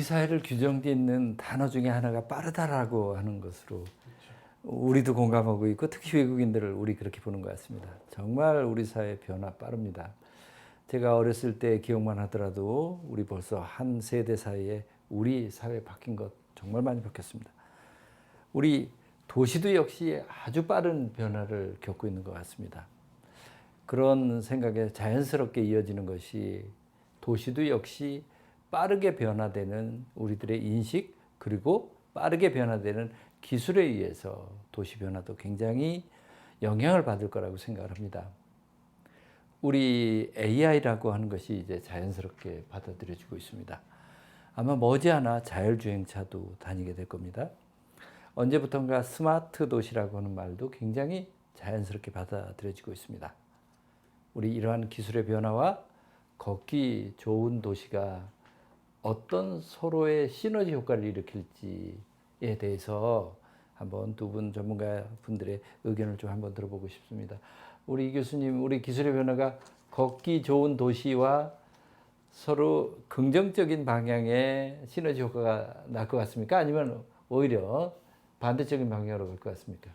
사회를 규정짓는 단어 중에 하나가 빠르다라고 하는 것으로 우리도 공감하고 있고 특히 외국인들을 우리 그렇게 보는 것 같습니다. 정말 우리 사회 변화 빠릅니다. 제가 어렸을 때 기억만 하더라도 우리 벌써 한 세대 사이에 우리 사회 바뀐 것 정말 많이 바뀌었습니다. 우리 도시도 역시 아주 빠른 변화를 겪고 있는 것 같습니다. 그런 생각에 자연스럽게 이어지는 것이 도시도 역시 빠르게 변화되는 우리들의 인식 그리고 빠르게 변화되는 기술에 의해서 도시 변화도 굉장히 영향을 받을 거라고 생각을 합니다. 우리 AI라고 하는 것이 이제 자연스럽게 받아들여지고 있습니다. 아마 머지않아 자율주행차도 다니게 될 겁니다. 언제부턴가 스마트 도시라고 하는 말도 굉장히 자연스럽게 받아들여지고 있습니다. 우리 이러한 기술의 변화와 걷기 좋은 도시가 어떤 서로의 시너지 효과를 일으킬지에 대해서 한번 두 분 전문가 분들의 의견을 좀 한번 들어보고 싶습니다. 우리 이 교수님, 우리 기술의 변화가 걷기 좋은 도시와 서로 긍정적인 방향의 시너지 효과가 날 것 같습니까? 아니면 오히려 반대적인 방향으로 갈 것 같습니까?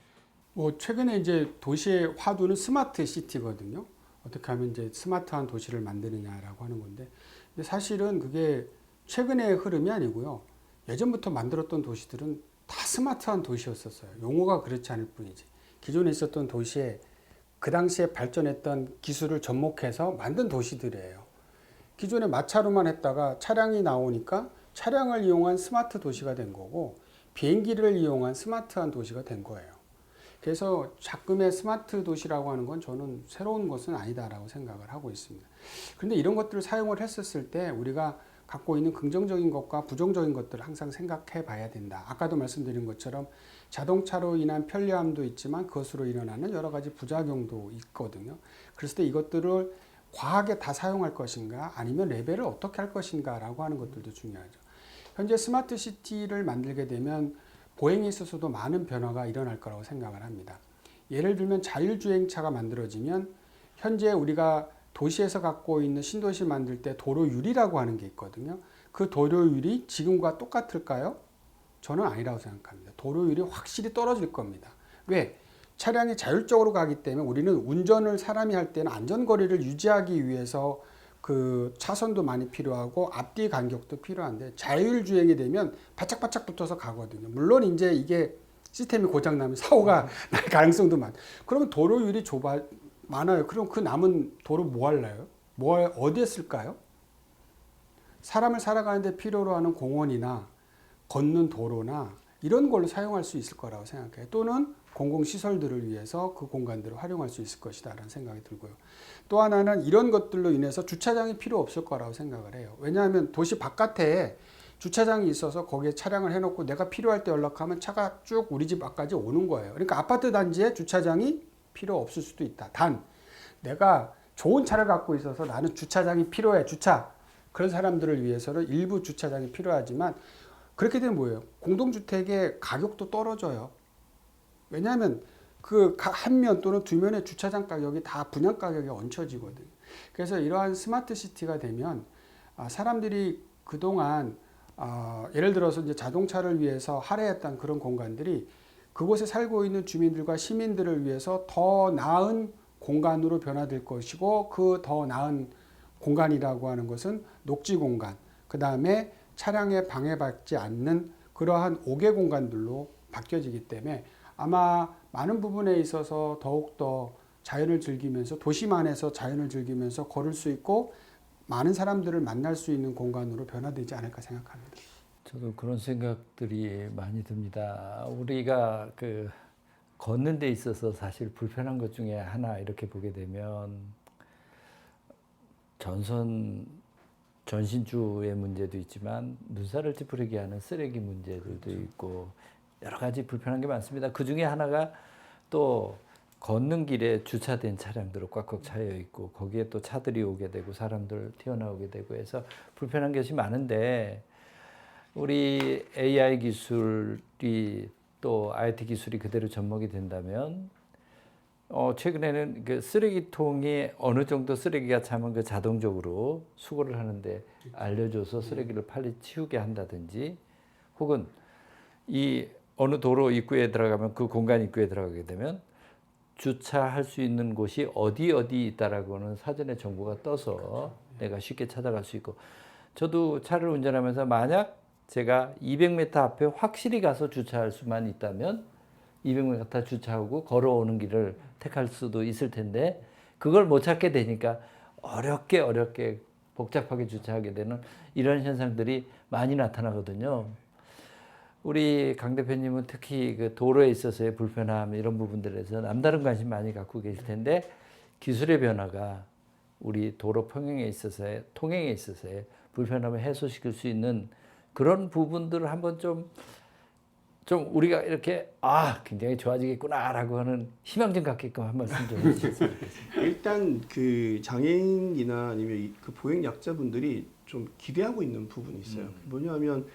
뭐 최근에 이제 도시의 화두는 스마트 시티거든요. 어떻게 하면 이제 스마트한 도시를 만드느냐라고 하는 건데, 근데 사실은 그게 최근의 흐름이 아니고요. 예전부터 만들었던 도시들은 다 스마트한 도시였었어요. 용어가 그렇지 않을 뿐이지. 기존에 있었던 도시에 그 당시에 발전했던 기술을 접목해서 만든 도시들이에요. 기존에 마차로만 했다가 차량이 나오니까 차량을 이용한 스마트 도시가 된 거고, 비행기를 이용한 스마트한 도시가 된 거예요. 그래서 작금의 스마트 도시라고 하는 건 저는 새로운 것은 아니다라고 생각을 하고 있습니다. 그런데 이런 것들을 사용을 했었을 때 우리가 갖고 있는 긍정적인 것과 부정적인 것들을 항상 생각해 봐야 된다. 아까도 말씀드린 것처럼 자동차로 인한 편리함도 있지만 그것으로 일어나는 여러 가지 부작용도 있거든요. 그랬을 때 이것들을 과하게 다 사용할 것인가 아니면 레벨을 어떻게 할 것인가 라고 하는 것들도 중요하죠. 현재 스마트 시티를 만들게 되면 보행에 있어서도 많은 변화가 일어날 거라고 생각을 합니다. 예를 들면 자율주행차가 만들어지면 현재 우리가 도시에서 갖고 있는 신도시 만들 때 도로율이라고 하는 게 있거든요. 그 도로율이 지금과 똑같을까요? 저는 아니라고 생각합니다. 도로율이 확실히 떨어질 겁니다. 왜? 차량이 자율적으로 가기 때문에 우리는 운전을 사람이 할 때는 안전거리를 유지하기 위해서 그 차선도 많이 필요하고 앞뒤 간격도 필요한데 자율주행이 되면 바짝바짝 붙어서 가거든요. 물론 이제 이게 시스템이 고장나면 사고가 날 가능성도 많아요. 그러면 도로율이 많아요. 그럼 그 남은 도로 뭐 할래요? 어디에 쓸까요? 사람을 살아가는데 필요로 하는 공원이나 걷는 도로나 이런 걸로 사용할 수 있을 거라고 생각해요. 또는 공공시설들을 위해서 그 공간들을 활용할 수 있을 것이다 라는 생각이 들고요. 또 하나는 이런 것들로 인해서 주차장이 필요 없을 거라고 생각을 해요. 왜냐하면 도시 바깥에 주차장이 있어서 거기에 차량을 해놓고 내가 필요할 때 연락하면 차가 쭉 우리 집 앞까지 오는 거예요. 그러니까 아파트 단지에 주차장이 필요 없을 수도 있다. 단 내가 좋은 차를 갖고 있어서 나는 주차장이 필요해. 그런 사람들을 위해서는 일부 주차장이 필요하지만 그렇게 되면 뭐예요? 공동주택의 가격도 떨어져요. 왜냐하면 그 한 면 또는 두 면의 주차장 가격이 다 분양 가격에 얹혀지거든요. 그래서 이러한 스마트 시티가 되면 사람들이 그동안 예를 들어서 이제 자동차를 위해서 할애했던 그런 공간들이 그곳에 살고 있는 주민들과 시민들을 위해서 더 나은 공간으로 변화될 것이고 그 더 나은 공간이라고 하는 것은 녹지 공간, 그 다음에 차량에 방해받지 않는 그러한 5개 공간들로 바뀌어지기 때문에 아마 많은 부분에 있어서 더욱더 자연을 즐기면서 도시만에서 자연을 즐기면서 걸을 수 있고 많은 사람들을 만날 수 있는 공간으로 변화되지 않을까 생각합니다. 저도 그런 생각들이 많이 듭니다. 우리가 걷는 데 있어서 사실 불편한 것 중에 하나 이렇게 보게 되면 전신주의 문제도 있지만 눈살을 찌푸리게 하는 쓰레기 문제들도 있고 여러 가지 불편한 게 많습니다. 그 중에 하나가 또 걷는 길에 주차된 차량들로 꽉꽉 차여 있고 거기에 또 차들이 오게 되고 사람들 튀어나오게 되고 해서 불편한 것이 많은데 우리 AI 기술이 또 IT 기술이 그대로 접목이 된다면 최근에는 그 쓰레기통이 어느 정도 쓰레기가 차면 그 자동적으로 수거를 하는데 알려줘서 쓰레기를 빨리 치우게 한다든지, 혹은 이 어느 도로 입구에 들어가면 그 공간 입구에 들어가게 되면 주차할 수 있는 곳이 어디 있다라고는 사전에 정보가 떠서 내가 쉽게 찾아갈 수 있고, 저도 차를 운전하면서 만약 제가 200m 앞에 확실히 가서 주차할 수만 있다면 200m 주차하고 걸어오는 길을 택할 수도 있을 텐데, 그걸 못 찾게 되니까 어렵게 복잡하게 주차하게 되는 이런 현상들이 많이 나타나거든요. 우리 강 대표님은 특히 그 도로에 있어서의 불편함 이런 부분들에서 남다른 관심 많이 갖고 계실 텐데, 기술의 변화가 우리 도로 통행에 있어서의 불편함을 해소시킬 수 있는 그런 부분들을 한번 좀 우리가 이렇게 굉장히 좋아지겠구나라고 하는 희망 좀 갖게끔 한 말씀 좀 해주셨으면 좋겠습니다. 일단 그 장애인이나 아니면 그 보행 약자분들이 좀 기대하고 있는 부분이 있어요. 뭐냐면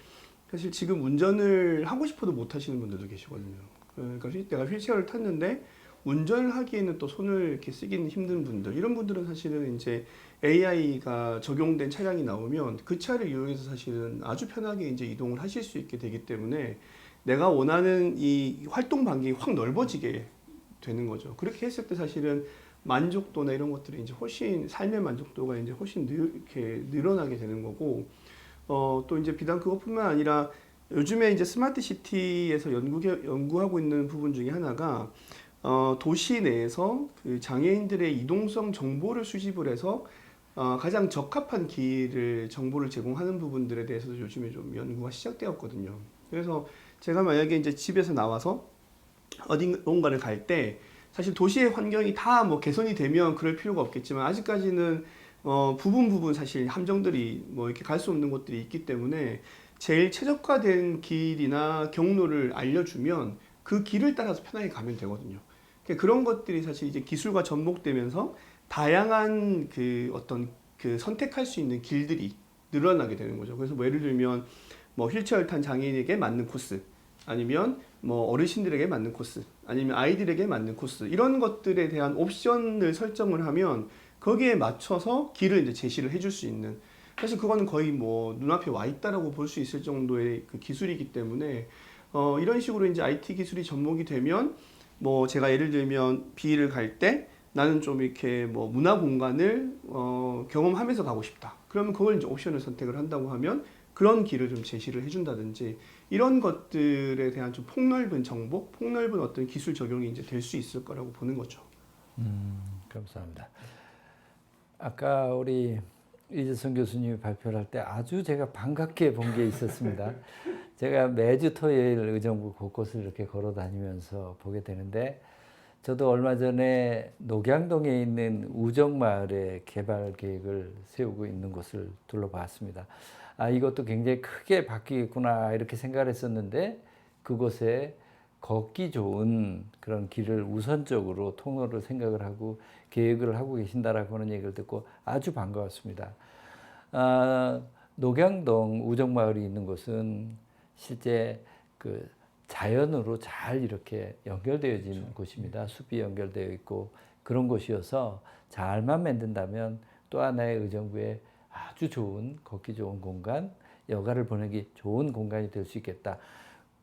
사실 지금 운전을 하고 싶어도 못 하시는 분들도 계시거든요. 그러니까 내가 휠체어를 탔는데 운전을 하기에는 또 손을 이렇게 쓰기는 힘든 분들, 이런 분들은 사실은 이제 AI가 적용된 차량이 나오면 그 차를 이용해서 사실은 아주 편하게 이제 이동을 하실 수 있게 되기 때문에 내가 원하는 이 활동 반경이 확 넓어지게 되는 거죠. 그렇게 했을 때 사실은 만족도나 이런 것들이 이제 훨씬, 삶의 만족도가 이제 훨씬 이렇게 늘어나게 되는 거고, 또 이제 비단 그것뿐만 아니라 요즘에 이제 스마트 시티에서 연구하고 있는 부분 중에 하나가 도시 내에서 그 장애인들의 이동성 정보를 수집을 해서 가장 적합한 길을 정보를 제공하는 부분들에 대해서도 요즘에 좀 연구가 시작되었거든요. 그래서 제가 만약에 이제 집에서 나와서 어딘가를 갈 때 사실 도시의 환경이 다 뭐 개선이 되면 그럴 필요가 없겠지만, 아직까지는 부분 사실 함정들이 뭐 이렇게 갈 수 없는 곳들이 있기 때문에 제일 최적화된 길이나 경로를 알려주면 그 길을 따라서 편하게 가면 되거든요. 그런 것들이 사실 이제 기술과 접목되면서 다양한 그 어떤 그 선택할 수 있는 길들이 늘어나게 되는 거죠. 그래서 뭐 예를 들면 뭐 휠체어를 탄 장애인에게 맞는 코스, 아니면 뭐 어르신들에게 맞는 코스, 아니면 아이들에게 맞는 코스, 이런 것들에 대한 옵션을 설정을 하면 거기에 맞춰서 길을 이제 제시를 해줄 수 있는, 사실 그거는 거의 뭐 눈앞에 와 있다라고 볼 수 있을 정도의 그 기술이기 때문에 이런 식으로 이제 IT 기술이 접목이 되면, 뭐 제가 예를 들면 비를 갈 때 나는 좀 이렇게 뭐 문화 공간을 경험하면서 가고 싶다. 그러면 그걸 이제 옵션을 선택을 한다고 하면 그런 길을 좀 제시를 해준다든지, 이런 것들에 대한 좀 폭넓은 정보, 폭넓은 어떤 기술 적용이 이제 될 수 있을 거라고 보는 거죠. 감사합니다. 아까 우리 이재성 교수님이 발표를 할 때 아주 제가 반갑게 본 게 있었습니다. 제가 매주 토요일 의정부 곳곳을 이렇게 걸어 다니면서 보게 되는데, 저도 얼마 전에 녹양동에 있는 우정마을의 개발 계획을 세우고 있는 곳을 둘러봤습니다. 이것도 굉장히 크게 바뀌겠구나 이렇게 생각을 했었는데, 그곳에 걷기 좋은 그런 길을 우선적으로 통로를 생각을 하고 계획을 하고 계신다라고 하는 얘기를 듣고 아주 반가웠습니다. 녹양동 우정마을이 있는 곳은 실제 그 자연으로 잘 이렇게 연결되어진 그렇죠. 곳입니다. 숲이 연결되어 있고 그런 곳이어서 잘만 만든다면 또 하나의 의정부의 아주 좋은 걷기 좋은 공간, 여가를 보내기 좋은 공간이 될 수 있겠다.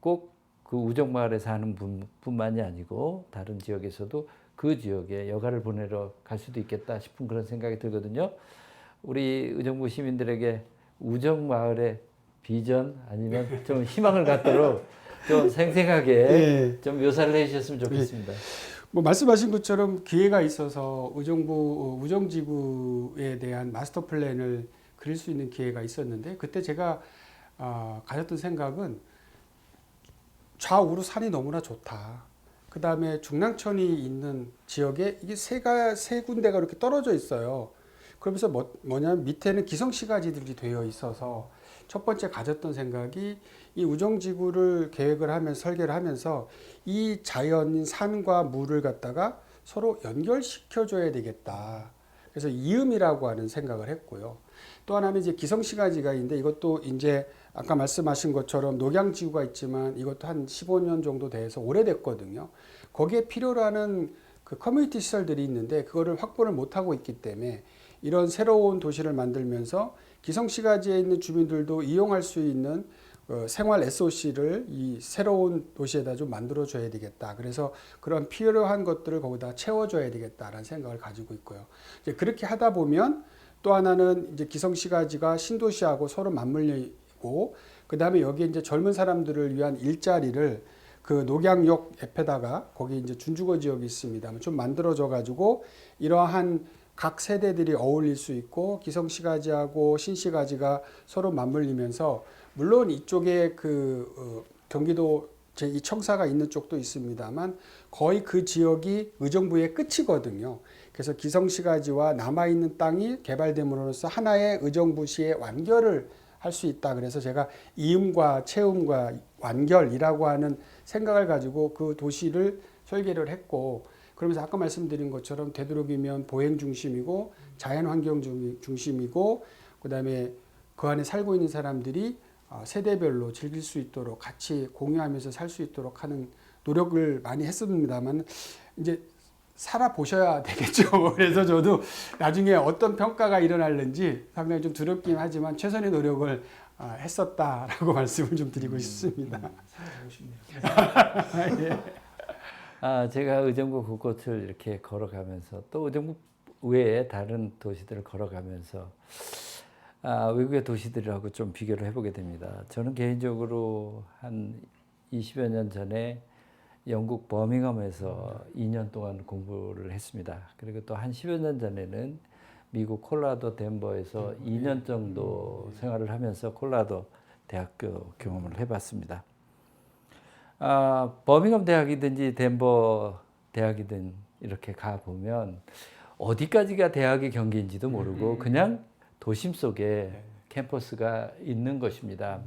꼭 그 우정마을에 사는 분뿐만이 아니고 다른 지역에서도 그 지역에 여가를 보내러 갈 수도 있겠다 싶은 그런 생각이 들거든요. 우리 의정부 시민들에게 우정마을의 비전 아니면 좀 희망을 갖도록 좀 생생하게 네. 좀 묘사를 해주셨으면 좋겠습니다. 뭐 말씀하신 것처럼 기회가 있어서 의정부 우정지구에 대한 마스터 플랜을 그릴 수 있는 기회가 있었는데, 그때 제가 가졌던 생각은 좌우로 산이 너무나 좋다. 그 다음에 중랑천이 있는 지역에 이게 세 군데가 이렇게 떨어져 있어요. 그러면서 뭐냐면 밑에는 기성시가지들이 되어 있어서 첫 번째 가졌던 생각이 이 우정지구를 계획을 하면서 설계를 하면서 이 자연인 산과 물을 갖다가 서로 연결시켜줘야 되겠다. 그래서 이음이라고 하는 생각을 했고요. 또 하나는 이제 기성시가지가 있는데, 이것도 이제 아까 말씀하신 것처럼 녹양지구가 있지만 이것도 한 15년 정도 돼서 오래됐거든요. 거기에 필요로 하는 그 그 커뮤니티 시설들이 있는데 그거를 확보를 못하고 있기 때문에 이런 새로운 도시를 만들면서 기성시가지에 있는 주민들도 이용할 수 있는 생활 SOC를 이 새로운 도시에다 좀 만들어줘야 되겠다. 그래서 그런 필요한 것들을 거기다 채워줘야 되겠다라는 생각을 가지고 있고요. 이제 그렇게 하다 보면 또 하나는 이제 기성시가지가 신도시하고 서로 맞물리고 그 다음에 여기에 이제 젊은 사람들을 위한 일자리를 그 녹양역 옆에다가 거기 이제 준주거 지역이 있습니다. 좀 만들어져 가지고 이러한 각 세대들이 어울릴 수 있고 기성시가지하고 신시가지가 서로 맞물리면서 물론 이쪽에 경기도 제2 청사가 있는 쪽도 있습니다만 거의 그 지역이 의정부의 끝이거든요. 그래서 기성시가지와 남아있는 땅이 개발됨으로써 하나의 의정부시의 완결을 할 수 있다. 그래서 제가 이음과 채음과 완결이라고 하는 생각을 가지고 그 도시를 설계를 했고 그러면서 아까 말씀드린 것처럼 되도록이면 보행 중심이고 자연환경 중심이고 그다음에 그 안에 살고 있는 사람들이 세대별로 즐길 수 있도록 같이 공유하면서 살 수 있도록 하는 노력을 많이 했습니다만 이제 살아보셔야 되겠죠. 그래서 저도 나중에 어떤 평가가 일어날는지 상당히 좀 두렵긴 하지만 최선의 노력을 했었다라고 말씀을 좀 드리고 싶습니다. 살아보고 싶네요. 예. 제가 의정부 곳곳을 이렇게 걸어가면서 또 의정부 외에 다른 도시들을 걸어가면서 외국의 도시들하고 좀 비교를 해보게 됩니다. 저는 개인적으로 한 20여 년 전에 영국 버밍엄에서 2년 동안 공부를 했습니다. 그리고 또 한 10여 년 전에는 미국 콜라도 덴버에서 2년 정도 생활을 하면서 콜라도 대학교 경험을 해봤습니다. 버밍엄 대학이든지 덴버 대학이든 이렇게 가보면 어디까지가 대학의 경계인지도 모르고 그냥 도심 속에 캠퍼스가 있는 것입니다.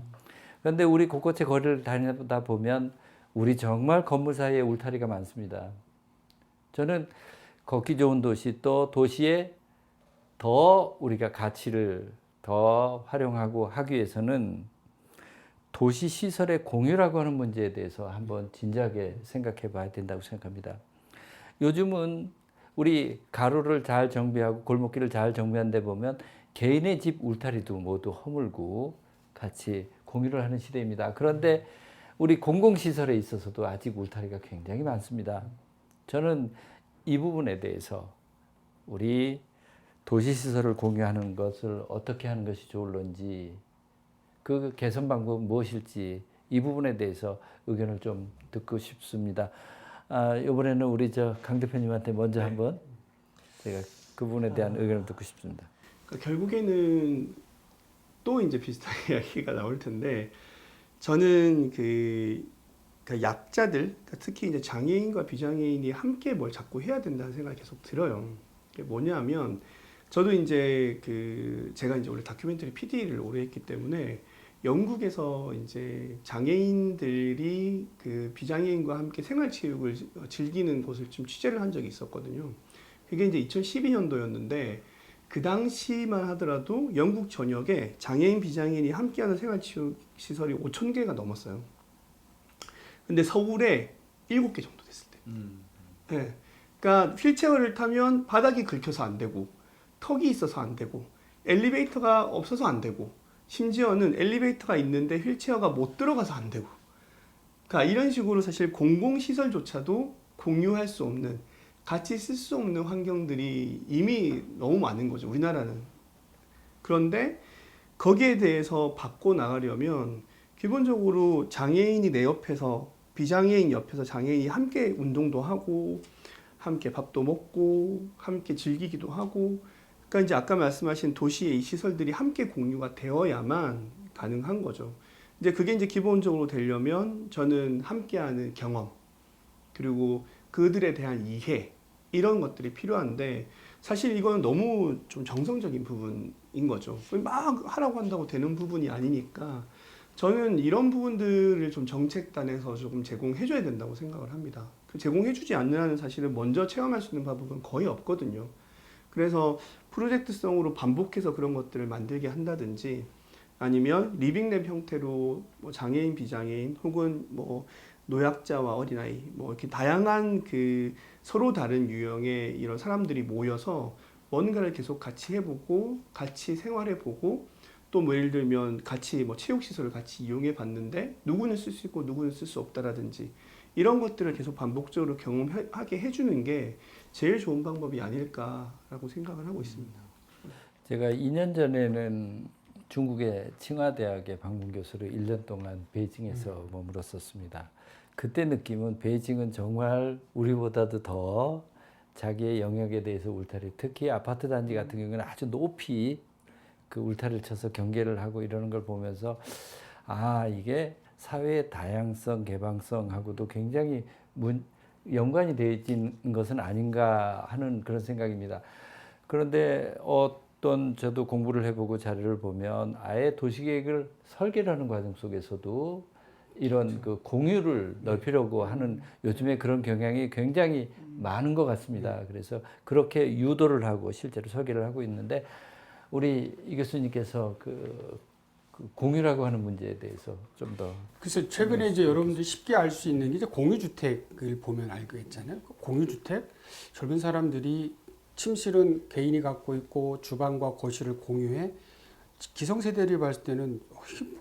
그런데 우리 곳곳에 거리를 다니다 보면 우리 정말 건물 사이에 울타리가 많습니다. 저는 걷기 좋은 도시 또 도시에 더 우리가 가치를 더 활용하고 하기 위해서는 도시 시설의 공유라고 하는 문제에 대해서 한번 진지하게 생각해 봐야 된다고 생각합니다. 요즘은 우리 가로를 잘 정비하고 골목길을 잘 정비한 데 보면 개인의 집 울타리도 모두 허물고 같이 공유를 하는 시대입니다. 그런데 우리 공공시설에 있어서도 아직 울타리가 굉장히 많습니다. 저는 이 부분에 대해서 우리 도시시설을 공유하는 것을 어떻게 하는 것이 좋을런지 그 개선 방법은 무엇일지 이 부분에 대해서 의견을 좀 듣고 싶습니다. 이번에는 우리 강 대표님한테 먼저 한번 제가 그 부분에 대한 의견을 듣고 싶습니다. 그러니까 결국에는 또 이제 비슷한 이야기가 나올 텐데 저는 그러니까 약자들 특히 이제 장애인과 비장애인이 함께 뭘 자꾸 해야 된다는 생각이 계속 들어요. 그게 뭐냐면 저도 이제 제가 이제 원래 다큐멘터리 PD를 오래 했기 때문에 영국에서 이제 장애인들이 비장애인과 함께 생활체육을 즐기는 곳을 좀 취재를 한 적이 있었거든요. 그게 이제 2012년도였는데 그 당시만 하더라도 영국 전역에 장애인, 비장애인이 함께하는 생활체육 시설이 5,000개가 넘었어요. 근데 서울에 7개 정도 됐을 때. 네. 그러니까 휠체어를 타면 바닥이 긁혀서 안 되고, 턱이 있어서 안 되고, 엘리베이터가 없어서 안 되고, 심지어는 엘리베이터가 있는데 휠체어가 못 들어가서 안 되고. 그러니까 이런 식으로 사실 공공시설조차도 공유할 수 없는, 같이 쓸 수 없는 환경들이 이미 너무 많은 거죠, 우리나라는. 그런데 거기에 대해서 바꿔 나가려면 기본적으로 장애인이 내 옆에서, 비장애인 옆에서 장애인이 함께 운동도 하고 함께 밥도 먹고 함께 즐기기도 하고, 그러니까 이제 아까 말씀하신 도시의 이 시설들이 함께 공유가 되어야만 가능한 거죠. 이제 그게 이제 기본적으로 되려면 저는 함께하는 경험, 그리고 그들에 대한 이해, 이런 것들이 필요한데 사실 이거는 너무 좀 정성적인 부분인 거죠. 막 하라고 한다고 되는 부분이 아니니까 저는 이런 부분들을 좀 정책단에서 조금 제공해줘야 된다고 생각을 합니다. 제공해주지 않는 한은 사실은 먼저 체험할 수 있는 방법은 거의 없거든요. 그래서 프로젝트성으로 반복해서 그런 것들을 만들게 한다든지 아니면 리빙랩 형태로 뭐 장애인, 비장애인 혹은 뭐 노약자와 어린아이 뭐 이렇게 다양한 그 서로 다른 유형의 이런 사람들이 모여서 뭔가를 계속 같이 해보고 같이 생활해보고 또 뭐 예를 들면 같이 뭐 체육시설을 같이 이용해 봤는데 누구는 쓸 수 있고 누구는 쓸 수 없다라든지 이런 것들을 계속 반복적으로 경험하게 해주는 게 제일 좋은 방법이 아닐까라고 생각을 하고 있습니다. 제가 2년 전에는 중국의 칭화대학의 방문 교수로 1년 동안 베이징에서 머물었었습니다. 그때 느낌은 베이징은 정말 우리보다도 더 자기의 영역에 대해서 울타리, 특히 아파트 단지 같은 경우는 아주 높이 그 울타리를 쳐서 경계를 하고 이러는 걸 보면서 아, 이게 사회의 다양성, 개방성하고도 굉장히 연관이 되어 있는 것은 아닌가 하는 그런 생각입니다. 그런데 어떤 저도 공부를 해보고 자료를 보면 아예 도시계획을 설계를 하는 과정 속에서도 이런 그 공유를 넓히려고 하는 요즘에 그런 경향이 굉장히 많은 것 같습니다. 그래서 그렇게 유도를 하고 실제로 설계를 하고 있는데 우리 이 교수님께서 그 공유라고 하는 문제에 대해서 좀 더. 그래서 최근에 이제 여러분들이 쉽게 알 수 있는 게 이제 공유주택을 보면 알겠잖아요. 공유주택 젊은 사람들이 침실은 개인이 갖고 있고 주방과 거실을 공유해 기성세대를 봤을 때는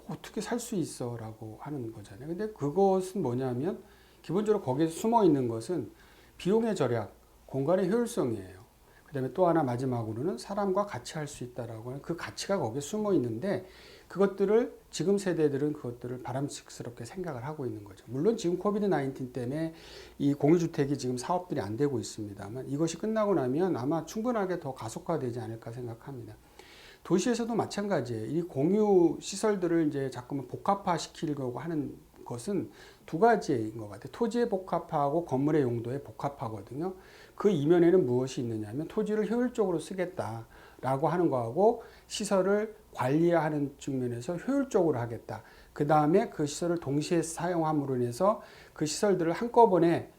어떻게 살 수 있어라고 하는 거잖아요. 근데 그것은 뭐냐면 기본적으로 거기에 숨어 있는 것은 비용의 절약, 공간의 효율성이에요. 그다음에 또 하나 마지막으로는 사람과 같이 할 수 있다라고 하는 그 가치가 거기에 숨어 있는데 그것들을 지금 세대들은 그것들을 바람직스럽게 생각을 하고 있는 거죠. 물론 지금 코비드 19 때문에 이 공유주택이 지금 사업들이 안 되고 있습니다만 이것이 끝나고 나면 아마 충분하게 더 가속화되지 않을까 생각합니다. 도시에서도 마찬가지예요. 이 공유 시설들을 이제 자꾸만 복합화 시키려고 하는 것은 두 가지인 것 같아요. 토지의 복합화하고 건물의 용도의 복합화거든요. 그 이면에는 무엇이 있느냐면 토지를 효율적으로 쓰겠다라고 하는 거하고 시설을 관리하는 측면에서 효율적으로 하겠다. 그 다음에 그 시설을 동시에 사용함으로 인해서 그 시설들을 한꺼번에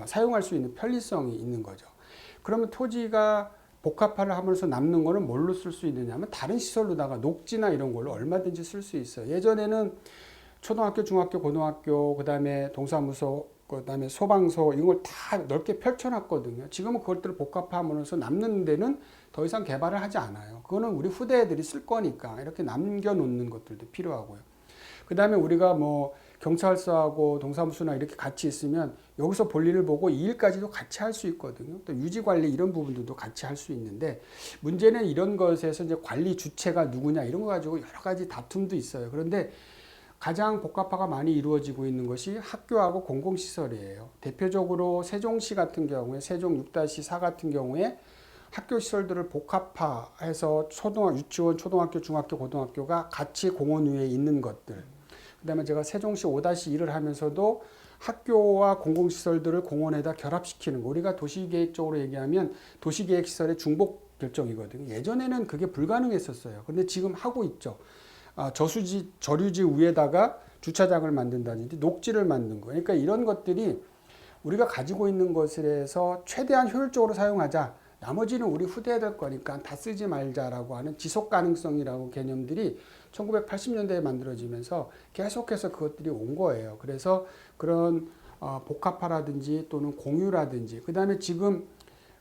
사용할 수 있는 편리성이 있는 거죠. 그러면 토지가 복합화를 하면서 남는 거는 뭘로 쓸 수 있느냐면 다른 시설로다가 녹지나 이런 걸로 얼마든지 쓸 수 있어요. 예전에는 초등학교, 중학교, 고등학교, 그 다음에 동사무소, 그 다음에 소방서 이런 걸 다 넓게 펼쳐놨거든요. 지금은 그것들을 복합화하면서 남는 데는 더 이상 개발을 하지 않아요. 그거는 우리 후대들이 쓸 거니까 이렇게 남겨놓는 것들도 필요하고요. 그 다음에 우리가 뭐 경찰서하고 동사무소나 이렇게 같이 있으면 여기서 볼일을 보고 이 일까지도 같이 할 수 있거든요. 또 유지관리 이런 부분들도 같이 할 수 있는데 문제는 이런 것에서 이제 관리 주체가 누구냐 이런 거 가지고 여러 가지 다툼도 있어요. 그런데 가장 복합화가 많이 이루어지고 있는 것이 학교하고 공공시설이에요. 대표적으로 세종시 같은 경우에 세종 6-4 같은 경우에 학교 시설들을 복합화해서 유치원, 초등학교, 중학교, 고등학교가 같이 공원 위에 있는 것들. 그다음에 제가 세종시 5-1을 하면서도 학교와 공공시설들을 공원에다 결합시키는 거. 우리가 도시계획적으로 얘기하면 도시계획시설의 중복 결정이거든요. 예전에는 그게 불가능했었어요. 그런데 지금 하고 있죠. 저수지, 저류지 위에다가 주차장을 만든다든지 녹지를 만든 거. 그러니까 이런 것들이 우리가 가지고 있는 것에서 최대한 효율적으로 사용하자. 나머지는 우리 후대들 거니까 다 쓰지 말자라고 하는 지속 가능성이라고 개념들이 1980년대에 만들어지면서 계속해서 그것들이 온 거예요. 그래서 그런 복합화라든지 또는 공유라든지 그다음에 지금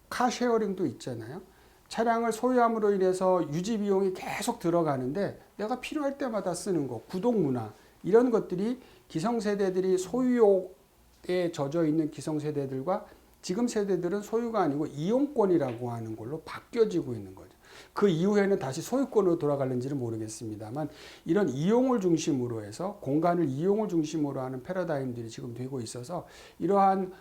카쉐어링도 있잖아요. 차량을 소유함으로 인해서 유지 비용이 계속 들어가는데 내가 필요할 때마다 쓰는 거, 구독 문화 이런 것들이 기성세대들이 소유욕에 젖어 있는 기성세대들과 지금 세대들은 소유가 아니고 이용권이라고 하는 걸로 바뀌어지고 있는 거죠. 그 이후에는 다시 소유권으로 돌아갈는지는 모르겠습니다만 이런 이용을 중심으로 해서 공간을 이용을 중심으로 하는 패러다임들이 지금 되고 있어서 이러한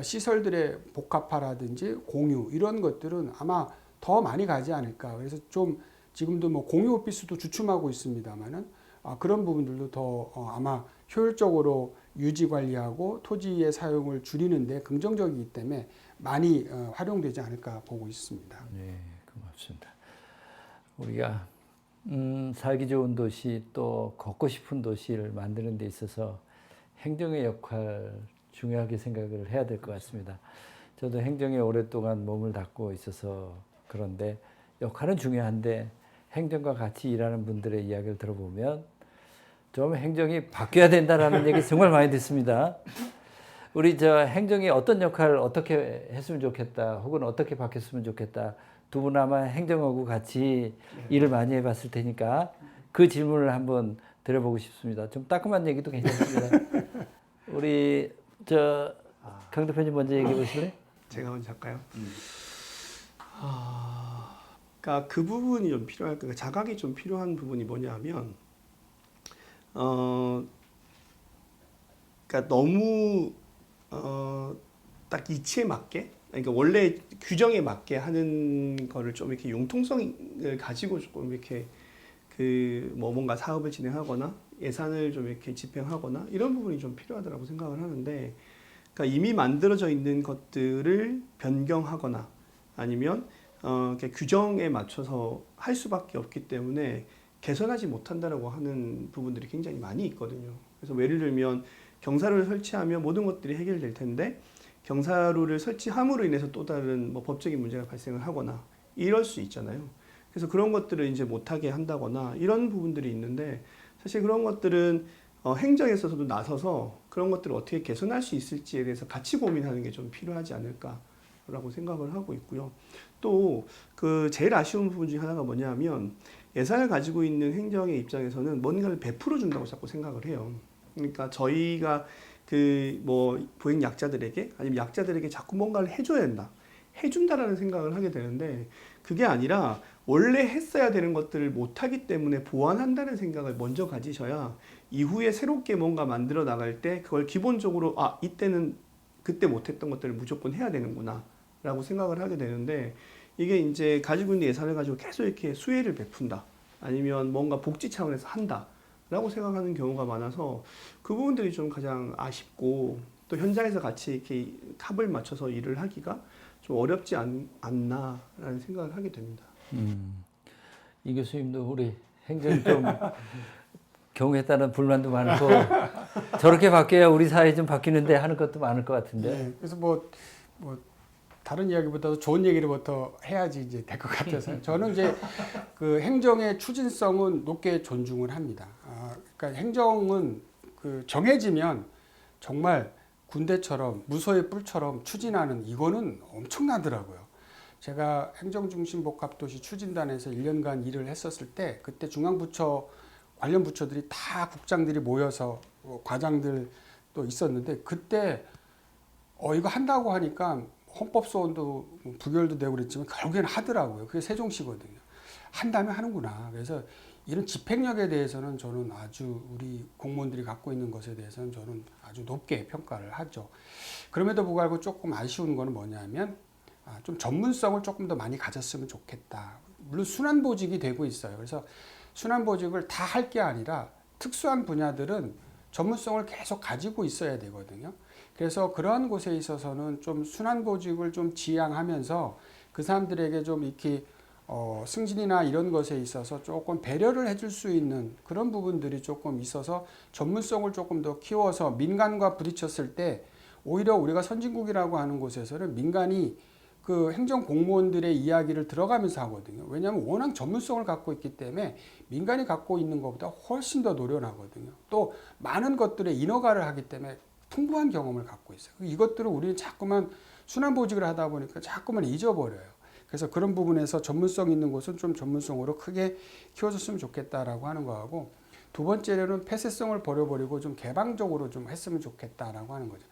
시설들의 복합화라든지 공유 이런 것들은 아마 더 많이 가지 않을까. 그래서 좀 지금도 뭐 공유 오피스도 주춤하고 있습니다만은 그런 부분들도 더 아마 효율적으로 유지 관리하고 토지의 사용을 줄이는데 긍정적이기 때문에 많이 활용되지 않을까 보고 있습니다. 네, 고맙습니다. 우리가 살기 좋은 도시 또 걷고 싶은 도시를 만드는 데 있어서 행정의 역할 중요하게 생각을 해야 될 것 같습니다. 저도 행정에 오랫동안 몸을 닦고 있어서 그런데 역할은 중요한데 행정과 같이 일하는 분들의 이야기를 들어보면 좀 행정이 바뀌어야 된다라는 얘기 정말 많이 듣습니다. 우리 저 행정이 어떤 역할을 어떻게 했으면 좋겠다, 혹은 어떻게 바뀌었으면 좋겠다. 두 분 아마 행정하고 같이 일을 많이 해봤을 테니까 그 질문을 한번 드려보고 싶습니다. 좀 따끔한 얘기도 괜찮습니다. 우리 저 강 대표님 먼저 얘기해 보실래요? 제가 먼저 할까요? 그러니까 그 부분이 좀 필요할 거예요. 자각이 좀 필요한 부분이 뭐냐면, 그러니까 너무 딱 이치에 맞게, 그러니까 원래 규정에 맞게 하는 거를 좀 이렇게 융통성을 가지고 조금 이렇게 그 뭐 뭔가 사업을 진행하거나 예산을 좀 이렇게 집행하거나 이런 부분이 좀 필요하다고 생각을 하는데, 그러니까 이미 만들어져 있는 것들을 변경하거나 아니면 이렇게 규정에 맞춰서 할 수밖에 없기 때문에 개선하지 못한다라고 하는 부분들이 굉장히 많이 있거든요. 그래서 예를 들면 경사로를 설치하면 모든 것들이 해결될 텐데, 경사로를 설치함으로 인해서 또 다른 뭐 법적인 문제가 발생을 하거나 이럴 수 있잖아요. 그래서 그런 것들을 이제 못하게 한다거나 이런 부분들이 있는데, 사실 그런 것들은 행정에 있어서도 나서서 그런 것들을 어떻게 개선할 수 있을지에 대해서 같이 고민하는 게 좀 필요하지 않을까라고 생각을 하고 있고요. 또 그 제일 아쉬운 부분 중에 하나가 뭐냐면, 예산을 가지고 있는 행정의 입장에서는 뭔가를 베풀어 준다고 자꾸 생각을 해요. 그러니까 저희가 그 뭐 보행 약자들에게 아니면 약자들에게 자꾸 뭔가를 해줘야 된다, 해준다라는 생각을 하게 되는데, 그게 아니라 원래 했어야 되는 것들을 못하기 때문에 보완한다는 생각을 먼저 가지셔야 이후에 새롭게 뭔가 만들어 나갈 때 그걸 기본적으로 이때는 그때 못했던 것들을 무조건 해야 되는구나 라고 생각을 하게 되는데, 이게 이제 가지고 있는 예산을 가지고 계속 이렇게 수혜를 베푼다, 아니면 뭔가 복지 차원에서 한다 라고 생각하는 경우가 많아서 그 부분들이 좀 가장 아쉽고, 또 현장에서 같이 이렇게 합을 맞춰서 일을 하기가 좀 어렵지 않나라는 생각을 하게 됩니다. 이 교수님도 우리 행정 좀 경우에 따른 불만도 많고 저렇게 바뀌어야 우리 사회 좀 바뀌는데 하는 것도 많을 것 같은데. 네, 그래서 뭐 다른 이야기보다도 좋은 얘기를부터 해야지 이제 될 것 같아서요. 저는 이제 그 행정의 추진성은 높게 존중을 합니다. 그러니까 행정은 그 정해지면 정말 군대처럼 무소의 뿔처럼 추진하는, 이거는 엄청나더라고요. 제가 행정중심복합도시 추진단에서 1년간 일을 했었을 때, 그때 중앙부처 관련 부처들이 다 국장들이 모여서 과장들 또 있었는데, 그때 이거 한다고 하니까 헌법소원도 부결도 되고 그랬지만 결국에는 하더라고요. 그게 세종시거든요. 한다면 하는구나. 그래서 이런 집행력에 대해서는 저는 아주 우리 공무원들이 갖고 있는 것에 대해서는 저는 아주 높게 평가를 하죠. 그럼에도 불구하고 조금 아쉬운 거는 뭐냐면, 좀 전문성을 조금 더 많이 가졌으면 좋겠다. 물론 순환보직이 되고 있어요. 그래서 순환보직을 다 할 게 아니라 특수한 분야들은 전문성을 계속 가지고 있어야 되거든요. 그래서 그러한 곳에 있어서는 좀 순환보직을 좀 지향하면서 그 사람들에게 좀 이렇게 승진이나 이런 것에 있어서 조금 배려를 해줄 수 있는 그런 부분들이 조금 있어서 전문성을 조금 더 키워서 민간과 부딪혔을 때 오히려 우리가 선진국이라고 하는 곳에서는 민간이 그 행정 공무원들의 이야기를 들어가면서 하거든요. 왜냐하면 워낙 전문성을 갖고 있기 때문에 민간이 갖고 있는 것보다 훨씬 더 노련하거든요. 또 많은 것들의 인허가를 하기 때문에 풍부한 경험을 갖고 있어요. 이것들을 우리는 자꾸만 순환보직을 하다 보니까 자꾸만 잊어버려요. 그래서 그런 부분에서 전문성 있는 곳은 좀 전문성으로 크게 키워줬으면 좋겠다라고 하는 거하고, 두 번째로는 폐쇄성을 버려버리고 좀 개방적으로 좀 했으면 좋겠다라고 하는 거죠.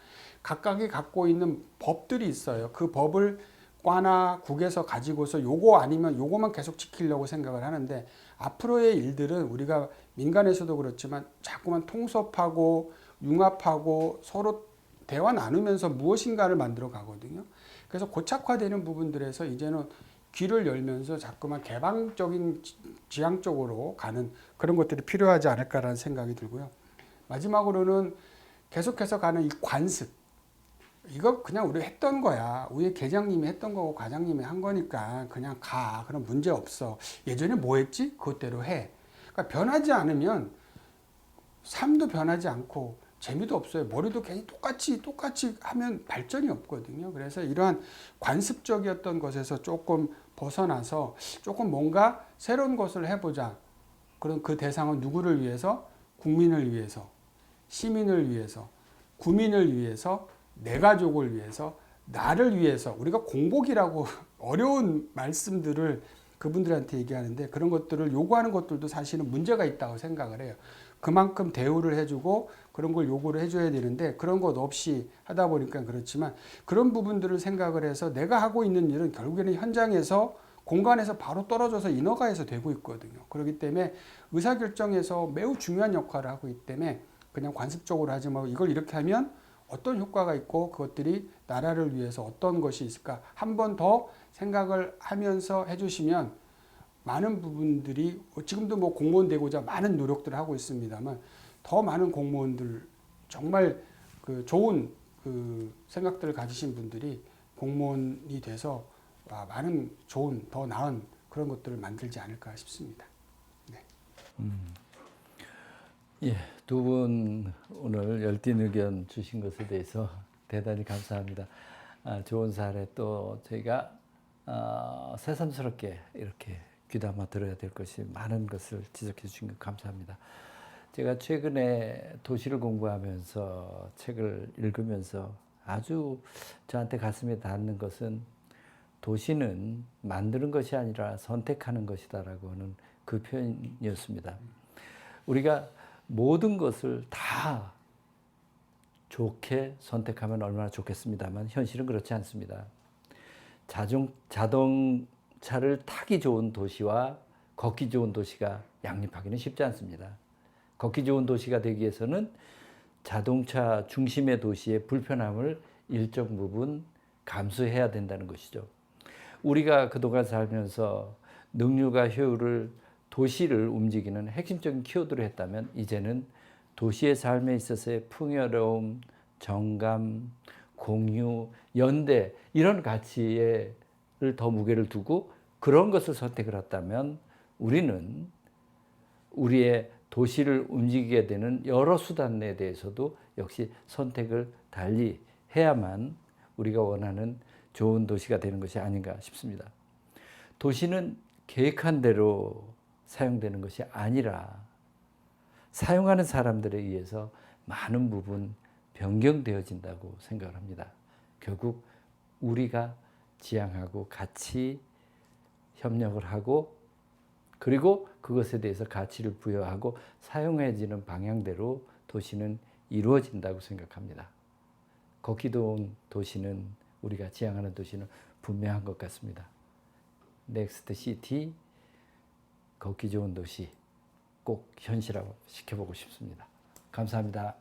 각각이 갖고 있는 법들이 있어요. 그 법을 과나 국에서 가지고서 요거 아니면 요거만 계속 지키려고 생각을 하는데, 앞으로의 일들은 우리가 민간에서도 그렇지만 자꾸만 통섭하고 융합하고 서로 대화 나누면서 무엇인가를 만들어 가거든요. 그래서 고착화되는 부분들에서 이제는 귀를 열면서 자꾸만 개방적인 지향 쪽으로 가는 그런 것들이 필요하지 않을까라는 생각이 들고요. 마지막으로는 계속해서 가는 이 관습. 이거 그냥 우리 했던 거야. 우리 계장님이 했던 거고 과장님이 한 거니까 그냥 가. 그럼 문제 없어. 예전에 뭐 했지? 그것대로 해. 그러니까 변하지 않으면 삶도 변하지 않고 재미도 없어요. 머리도 괜히 똑같이 하면 발전이 없거든요. 그래서 이러한 관습적이었던 것에서 조금 벗어나서 조금 뭔가 새로운 것을 해보자. 그럼 그 대상은 누구를 위해서? 국민을 위해서, 시민을 위해서, 구민을 위해서, 내 가족을 위해서, 나를 위해서 우리가 공복이라고 어려운 말씀들을 그분들한테 얘기하는데 그런 것들을 요구하는 것들도 사실은 문제가 있다고 생각을 해요. 그만큼 대우를 해주고 그런 걸 요구를 해줘야 되는데 그런 것 없이 하다 보니까 그렇지만 그런 부분들을 생각을 해서 내가 하고 있는 일은 결국에는 현장에서 공간에서 바로 떨어져서 인허가에서 되고 있거든요. 그렇기 때문에 의사결정에서 매우 중요한 역할을 하고 있기 때문에 그냥 관습적으로 하지 말고 이걸 이렇게 하면 어떤 효과가 있고 그것들이 나라를 위해서 어떤 것이 있을까 한 번 더 생각을 하면서 해주시면 많은 부분들이 지금도 뭐 공무원 되고자 많은 노력들을 하고 있습니다만 더 많은 공무원들 정말 그 좋은 그 생각들을 가지신 분들이 공무원이 돼서 많은 좋은 더 나은 그런 것들을 만들지 않을까 싶습니다. 네. 예, 두 분 오늘 열띤 의견 주신 것에 대해서 대단히 감사합니다. 좋은 사례 또 저희가 새삼스럽게 이렇게 귀담아 들어야 될 것이 많은 것을 지적해 주신 것 감사합니다. 제가 최근에 도시를 공부하면서 책을 읽으면서 아주 저한테 가슴에 닿는 것은 도시는 만드는 것이 아니라 선택하는 것이다라고 하는 그 표현이었습니다. 우리가 모든 것을 다 좋게 선택하면 얼마나 좋겠습니다만 현실은 그렇지 않습니다. 자동차를 타기 좋은 도시와 걷기 좋은 도시가 양립하기는 쉽지 않습니다. 걷기 좋은 도시가 되기 위해서는 자동차 중심의 도시의 불편함을 일정 부분 감수해야 된다는 것이죠. 우리가 그동안 살면서 능률과 효율을 도시를 움직이는 핵심적인 키워드로 했다면 이제는 도시의 삶에 있어서의 풍요로움, 정감, 공유, 연대 이런 가치를 더 무게를 두고 그런 것을 선택을 했다면 우리는 우리의 도시를 움직이게 되는 여러 수단에 대해서도 역시 선택을 달리 해야만 우리가 원하는 좋은 도시가 되는 것이 아닌가 싶습니다. 도시는 계획한 대로 사용되는 것이 아니라 사용하는 사람들에 의해서 많은 부분 변경되어진다고 생각을 합니다. 결국 우리가 지향하고 같이 협력을 하고 그리고 그것에 대해서 가치를 부여하고 사용해지는 방향대로 도시는 이루어진다고 생각합니다. 걷기 좋은 도시는 우리가 지향하는 도시는 분명한 것 같습니다. 넥스트 시티 걷기 좋은 도시 꼭 현실화 시켜보고 싶습니다. 감사합니다.